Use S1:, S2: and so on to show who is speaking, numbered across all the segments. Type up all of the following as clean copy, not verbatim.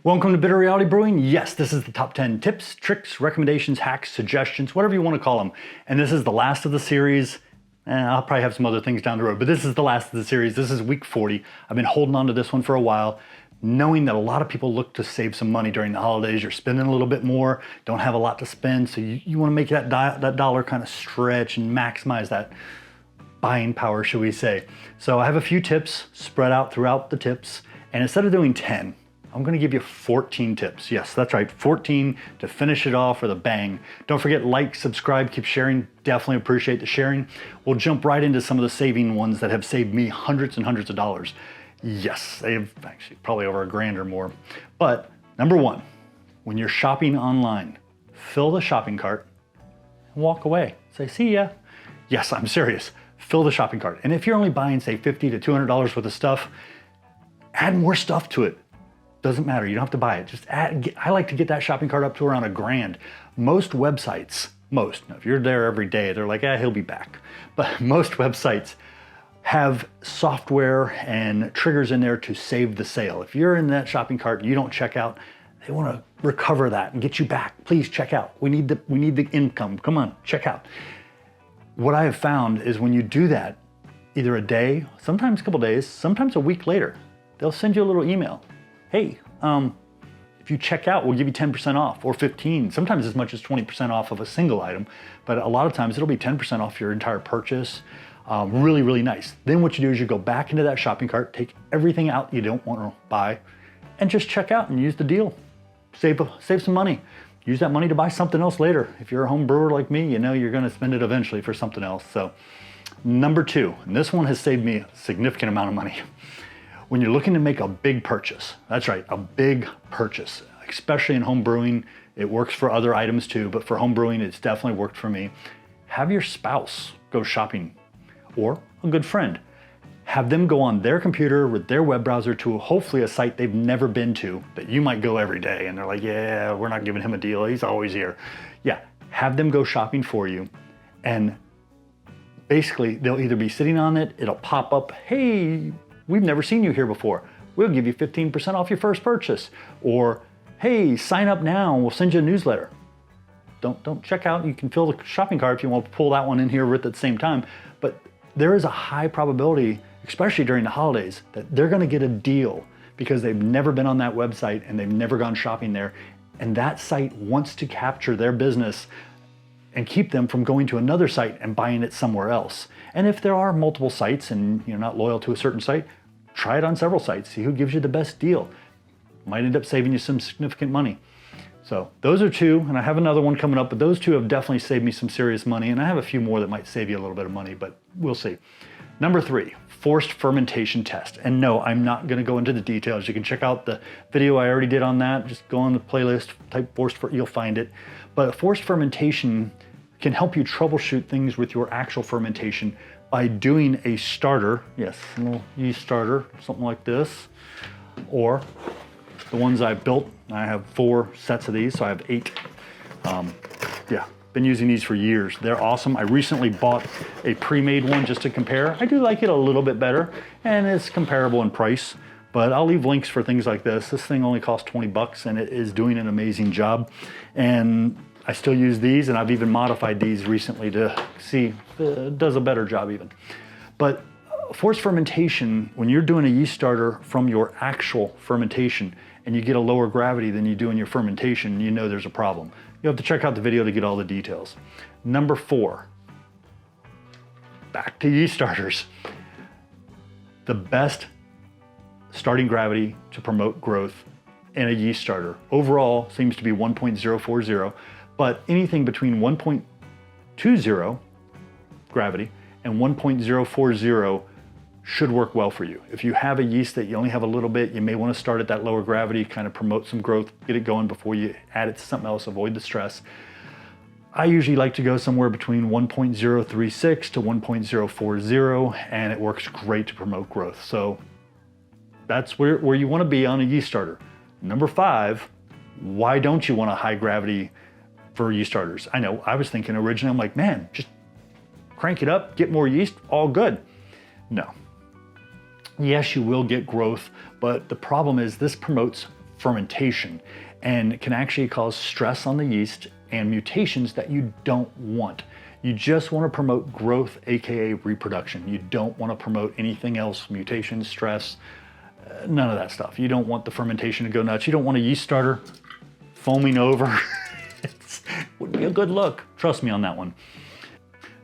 S1: Welcome to Bitter Reality Brewing. Yes, this is the top 10 tips, tricks, recommendations, hacks, suggestions, whatever you want to call them. And this is the last of the series. I'll probably have some other things down the road, but this is the last of the series. This is week 40. I've been holding on to this one for a while, knowing that a lot of people look to save some money during the holidays. You're spending a little bit more, don't have a lot to spend, so you want to make that dollar kind of stretch and maximize that buying power, shall we say. So I have a few tips spread out throughout the tips, and instead of doing 10, I'm gonna give you 14 tips. Yes, that's right, 14 to finish it off with a bang. Don't forget, like, subscribe, keep sharing. Definitely appreciate the sharing. We'll jump right into some of the saving ones that have saved me hundreds and hundreds of dollars. Yes, they've actually probably over $1,000 or more. But number one, when you're shopping online, fill the shopping cart and walk away. Say, see ya. Yes, I'm serious. Fill the shopping cart. And if you're only buying, say, $50 to $200 worth of stuff, add more stuff to it. Doesn't matter, you don't have to buy it. Just add, I like to get that shopping cart up to around $1,000. Most websites, now if you're there every day, they're like, he'll be back. But most websites have software and triggers in there to save the sale. If you're in that shopping cart and you don't check out, they want to recover that and get you back. Please check out. We need the income. Come on, check out. What I have found is when you do that, either a day, sometimes a couple days, sometimes a week later, they'll send you a little email. Hey, if you check out, we'll give you 10% off or 15, sometimes as much as 20% off of a single item, but a lot of times it'll be 10% off your entire purchase. Really, really nice. Then what you do is you go back into that shopping cart, take everything out you don't want to buy, and just check out and use the deal. Save some money. Use that money to buy something else later. If you're a home brewer like me, you know you're gonna spend it eventually for something else. So number two, and this one has saved me a significant amount of money. When you're looking to make a big purchase, that's right, a big purchase, especially in home brewing, it works for other items too, but for home brewing, it's definitely worked for me. Have your spouse go shopping, or a good friend. Have them go on their computer with their web browser to hopefully a site they've never been to that you might go every day, and they're like, yeah, we're not giving him a deal, he's always here. Yeah, have them go shopping for you, and basically they'll either be sitting on it, it'll pop up, hey, we've never seen you here before. We'll give you 15% off your first purchase. Or, hey, sign up now and we'll send you a newsletter. Don't check out. You can fill the shopping cart if you want to pull that one in here at the same time. But there is a high probability, especially during the holidays, that they're gonna get a deal because they've never been on that website and they've never gone shopping there. And that site wants to capture their business and keep them from going to another site and buying it somewhere else. And if there are multiple sites and you're not loyal to a certain site, try it on several sites, see who gives you the best deal. Might end up saving you some significant money. So those are two, and I have another one coming up, but those two have definitely saved me some serious money, and I have a few more that might save you a little bit of money, but we'll see. Number three, forced fermentation test. And no, I'm not gonna go into the details. You can check out the video I already did on that. Just go on the playlist, type you'll find it. But forced fermentation can help you troubleshoot things with your actual fermentation by doing a starter, yes, a little yeast starter, something like this, or the ones I've built. I have 4 sets of these, so I have 8. Yeah, been using these for years. They're awesome. I recently bought a pre-made one just to compare. I do like it a little bit better, and it's comparable in price, but I'll leave links for things like this. This thing only costs 20 bucks, and it is doing an amazing job. And I still use these, and I've even modified these recently to see if it does a better job even. But forced fermentation, when you're doing a yeast starter from your actual fermentation and you get a lower gravity than you do in your fermentation, you know there's a problem. You have to check out the video to get all the details. Number 4, back to yeast starters. The best starting gravity to promote growth in a yeast starter overall seems to be 1.040. But anything between 1.20 gravity and 1.040 should work well for you. If you have a yeast that you only have a little bit, you may want to start at that lower gravity, kind of promote some growth, get it going before you add it to something else, avoid the stress. I usually like to go somewhere between 1.036 to 1.040, and it works great to promote growth. So that's where you want to be on a yeast starter. Number 5, why don't you want a high gravity for yeast starters? I know, I was thinking originally, I'm like, man, just crank it up, get more yeast, all good. No. Yes, you will get growth, but the problem is this promotes fermentation, and it can actually cause stress on the yeast and mutations that you don't want. You just want to promote growth, aka reproduction. You don't want to promote anything else, mutations, stress, none of that stuff. You don't want the fermentation to go nuts. You don't want a yeast starter foaming over. It wouldn't be a good look. Trust me on that one.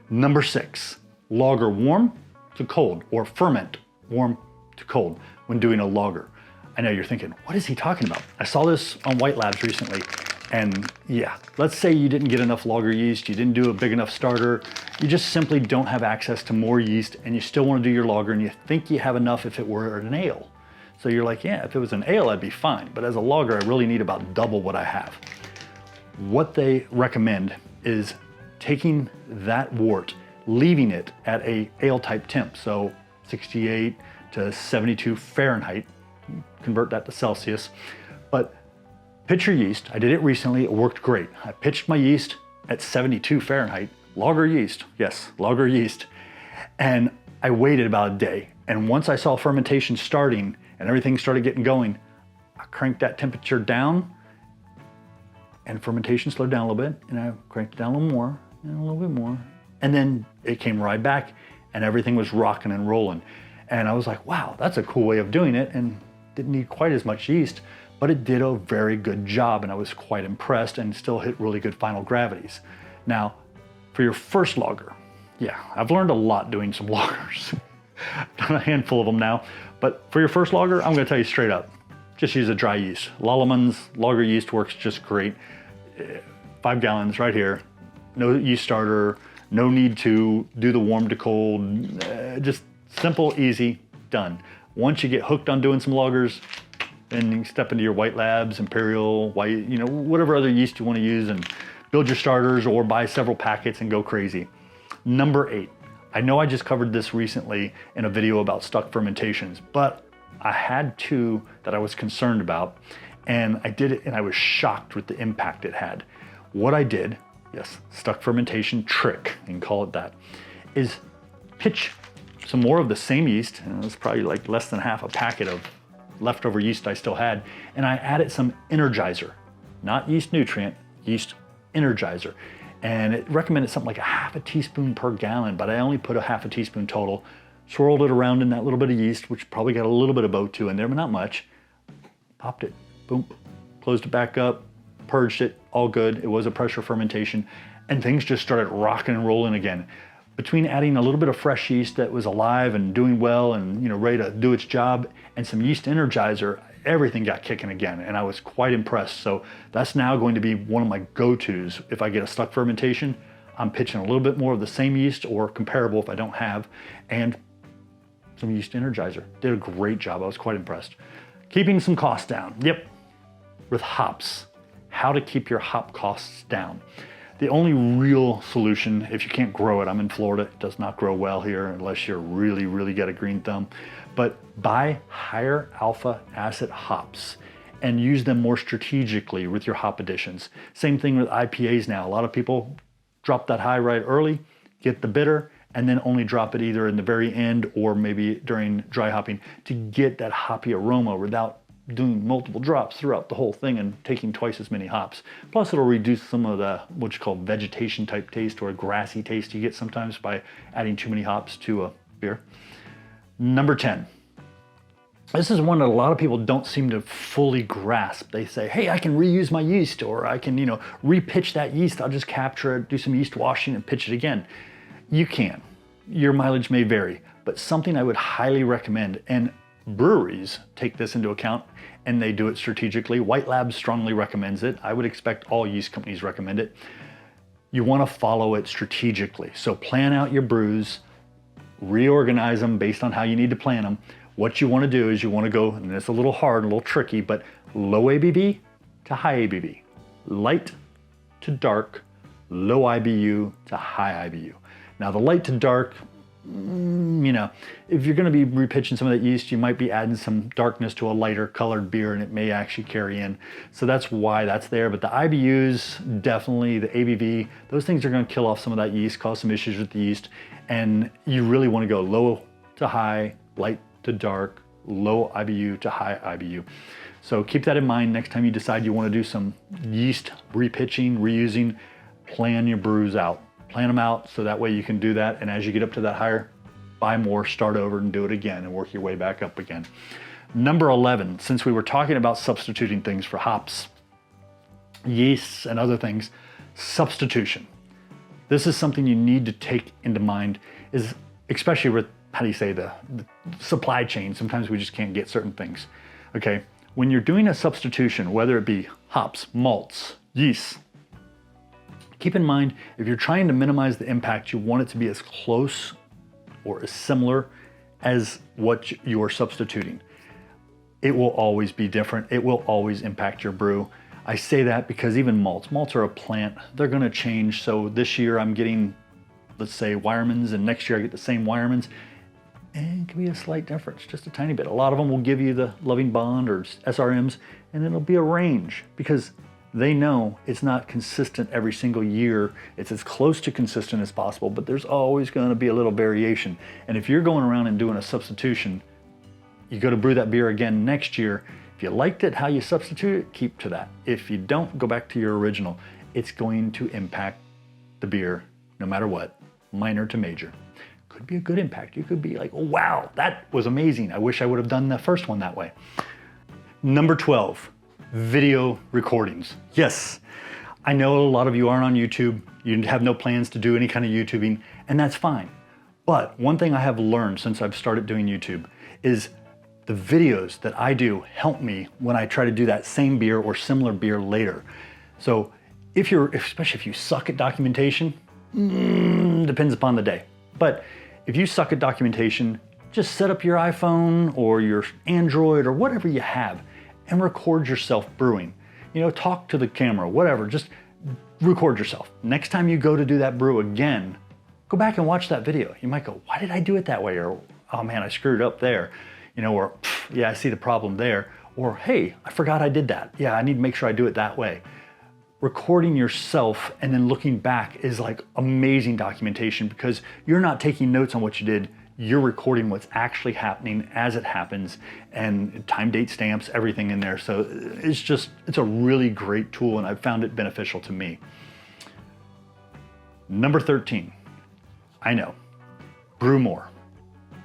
S1: Number 6, lager warm to cold, or ferment warm to cold when doing a lager. I know you're thinking, what is he talking about? I saw this on White Labs recently, and yeah, let's say you didn't get enough lager yeast, you didn't do a big enough starter, you just simply don't have access to more yeast, and you still want to do your lager, and you think you have enough if it were an ale. So you're like, yeah, if it was an ale, I'd be fine, but as a lager, I really need about double what I have. What they recommend is taking that wort, leaving it at a ale type temp, so 68 to 72 Fahrenheit, convert that to Celsius, but pitch your yeast. I did it recently, it worked great. I pitched my yeast at 72 Fahrenheit, lager yeast, yes, lager yeast, and I waited about a day, and once I saw fermentation starting and everything started getting going, I cranked that temperature down, and fermentation slowed down a little bit, and I cranked it down a little more, and a little bit more, and then it came right back, and everything was rocking and rolling. And I was like, wow, that's a cool way of doing it, and didn't need quite as much yeast, but it did a very good job, and I was quite impressed, and still hit really good final gravities. Now, for your first lager, yeah, I've learned a lot doing some lagers. I've done a handful of them now, but for your first lager, I'm gonna tell you straight up, just use a dry yeast. Lallemand lager yeast works just great. 5 gallons right here, no yeast starter, no need to do the warm to cold, just simple, easy, done. Once you get hooked on doing some lagers, then you step into your White Labs, Imperial, White, you know, whatever other yeast you want to use, and build your starters or buy several packets and go crazy. Number 8, I know I just covered this recently in a video about stuck fermentations, but I had 2 that I was concerned about, and I did it and I was shocked with the impact it had. What I did, yes, stuck fermentation trick, you can call it that, is pitch some more of the same yeast, and it was probably like less than half a packet of leftover yeast I still had, and I added some energizer, not yeast nutrient, yeast energizer. And it recommended something like a half a teaspoon per gallon, but I only put a half a teaspoon total, swirled it around in that little bit of yeast, which probably got a little bit of O2 in there, but not much, popped it, boom, closed it back up, purged it, all good. It was a pressure fermentation, and things just started rocking and rolling again. Between adding a little bit of fresh yeast that was alive and doing well and, you know, ready to do its job, and some yeast energizer, everything got kicking again, and I was quite impressed. So that's now going to be one of my go-tos. If I get a stuck fermentation, I'm pitching a little bit more of the same yeast or comparable if I don't have, and some yeast energizer. Did a great job. I was quite impressed. Keeping some costs down. Yep. With hops. How to keep your hop costs down. The only real solution, if you can't grow it, I'm in Florida, it does not grow well here unless you're really got a green thumb, but buy higher alpha acid hops and use them more strategically with your hop additions. Same thing with IPAs now. A lot of people drop that high right early, get the bitter, and then only drop it either in the very end or maybe during dry hopping to get that hoppy aroma without doing multiple drops throughout the whole thing and taking twice as many hops. Plus it'll reduce some of the what you call vegetation type taste or a grassy taste you get sometimes by adding too many hops to a beer. Number 10. This is one that a lot of people don't seem to fully grasp. They say, hey, I can reuse my yeast, or I can, repitch that yeast. I'll just capture it, do some yeast washing and pitch it again. You can. Your mileage may vary, but something I would highly recommend, and breweries take this into account and they do it strategically. White Labs strongly recommends it. I would expect all yeast companies recommend it. You want to follow it strategically. So plan out your brews, reorganize them based on how you need to plan them. What you want to do is you want to go, and it's a little hard, a little tricky, but low ABV to high ABV, light to dark, low IBU to high IBU. Now the light to dark, if you're going to be repitching some of that yeast, you might be adding some darkness to a lighter colored beer and it may actually carry in. So that's why that's there. But the IBUs, definitely the ABV, those things are going to kill off some of that yeast, cause some issues with the yeast. And you really want to go low to high, light to dark, low IBU to high IBU. So keep that in mind next time you decide you want to do some yeast repitching, reusing. Plan your brews out. Plan them out so that way you can do that. And as you get up to that higher, buy more, start over and do it again and work your way back up again. Number 11, since we were talking about substituting things for hops, yeasts, and other things, substitution. This is something you need to take into mind, is especially with, how do you say, the supply chain. Sometimes we just can't get certain things. Okay, when you're doing a substitution, whether it be hops, malts, yeast, keep in mind, if you're trying to minimize the impact, you want it to be as close or as similar as what you're substituting. It will always be different. It will always impact your brew. I say that because even malts are a plant. They're gonna change. So this year I'm getting, let's say, Weyermann's, and next year I get the same Weyermann's. And it can be a slight difference, just a tiny bit. A lot of them will give you the Loving Bond or SRMs, and it'll be a range because they know it's not consistent every single year. It's as close to consistent as possible, but there's always gonna be a little variation. And if you're going around and doing a substitution, you go to brew that beer again next year. If you liked it, how you substitute it, keep to that. If you don't, go back to your original. It's going to impact the beer no matter what, minor to major. Could be a good impact. You could be like, oh, wow, that was amazing. I wish I would have done the first one that way. Number 12, video recordings. Yes, I know a lot of you aren't on YouTube. You have no plans to do any kind of YouTubing, and that's fine. But one thing I have learned since I've started doing YouTube is the videos that I do help me when I try to do that same beer or similar beer later. So especially if you suck at documentation, depends upon the day. But if you suck at documentation, just set up your iPhone or your Android or whatever you have and record yourself brewing. You know, talk to the camera, whatever, just record yourself. Next time you go to do that brew again, go back and watch that video. You might go, why did I do it that way? Or, oh man, I screwed up there. You know, or yeah, I see the problem there. Or hey, I forgot I did that. Yeah, I need to make sure I do it that way. Recording yourself and then looking back is like amazing documentation because you're not taking notes on what you did. You're recording what's actually happening as it happens, and time, date stamps, everything in there. So it's a really great tool, and I've found it beneficial to me. Number 13, I know, brew more.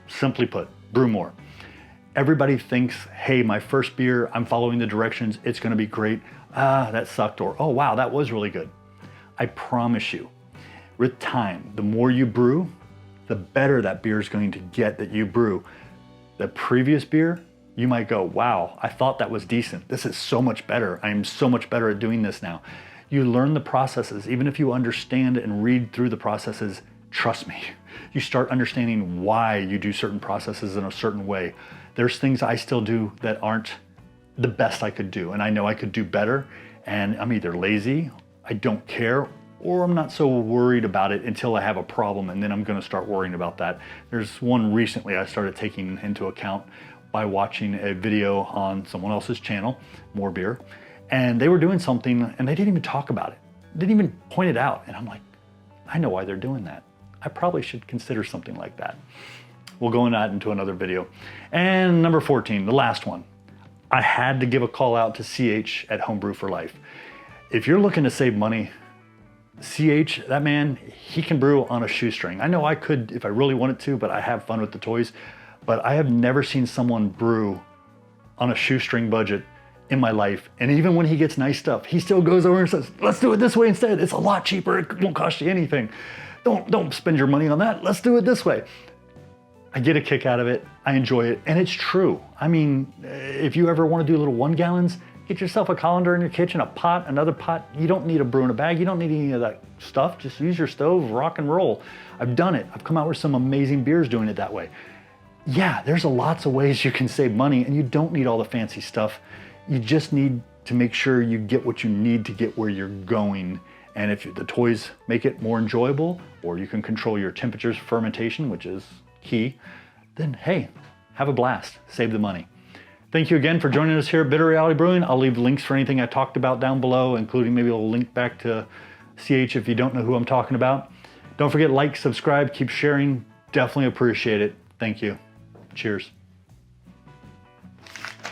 S1: Simply put, brew more. Everybody thinks, hey, my first beer, I'm following the directions, it's gonna be great. Ah, that sucked, or oh wow, that was really good. I promise you, with time, the more you brew, the better that beer is going to get that you brew. The previous beer, you might go, wow, I thought that was decent. This is so much better. I am so much better at doing this now. You learn the processes. Even if you understand and read through the processes, trust me, you start understanding why you do certain processes in a certain way. There's things I still do that aren't the best I could do, and I know I could do better, and I'm either lazy, I don't care, or I'm not so worried about it until I have a problem, and then I'm gonna start worrying about that. There's one recently I started taking into account by watching a video on someone else's channel, More Beer, and they were doing something and they didn't even talk about it. Didn't even point it out, and I'm like, I know why they're doing that. I probably should consider something like that. We'll go into another video. And number 14, the last one. I had to give a call out to CH at Homebrew for Life. If you're looking to save money, CH, that man, he can brew on a shoestring. I know I could if I really wanted to, but I have fun with the toys. But I have never seen someone brew on a shoestring budget in my life. And even when he gets nice stuff, he still goes over and says, let's do it this way instead. It's a lot cheaper, it won't cost you anything. Don't spend your money on that, let's do it this way. I get a kick out of it, I enjoy it, and it's true. I mean, if you ever want to do little 1 gallons, get yourself a colander in your kitchen, a pot, another pot. You don't need a brew in a bag, you don't need any of that stuff. Just use your stove, rock and roll. I've done it. I've come out with some amazing beers doing it that way. Yeah, there's lots of ways you can save money, and you don't need all the fancy stuff. You just need to make sure you get what you need to get where you're going. And if the toys make it more enjoyable, or you can control your temperatures, fermentation, which is key, then hey, have a blast, save the money. Thank you again for joining us here at Bitter Reality Brewing. I'll leave links for anything I talked about down below, including maybe a link back to CH if you don't know who I'm talking about. Don't forget, like, subscribe, keep sharing. Definitely appreciate it. Thank you. Cheers.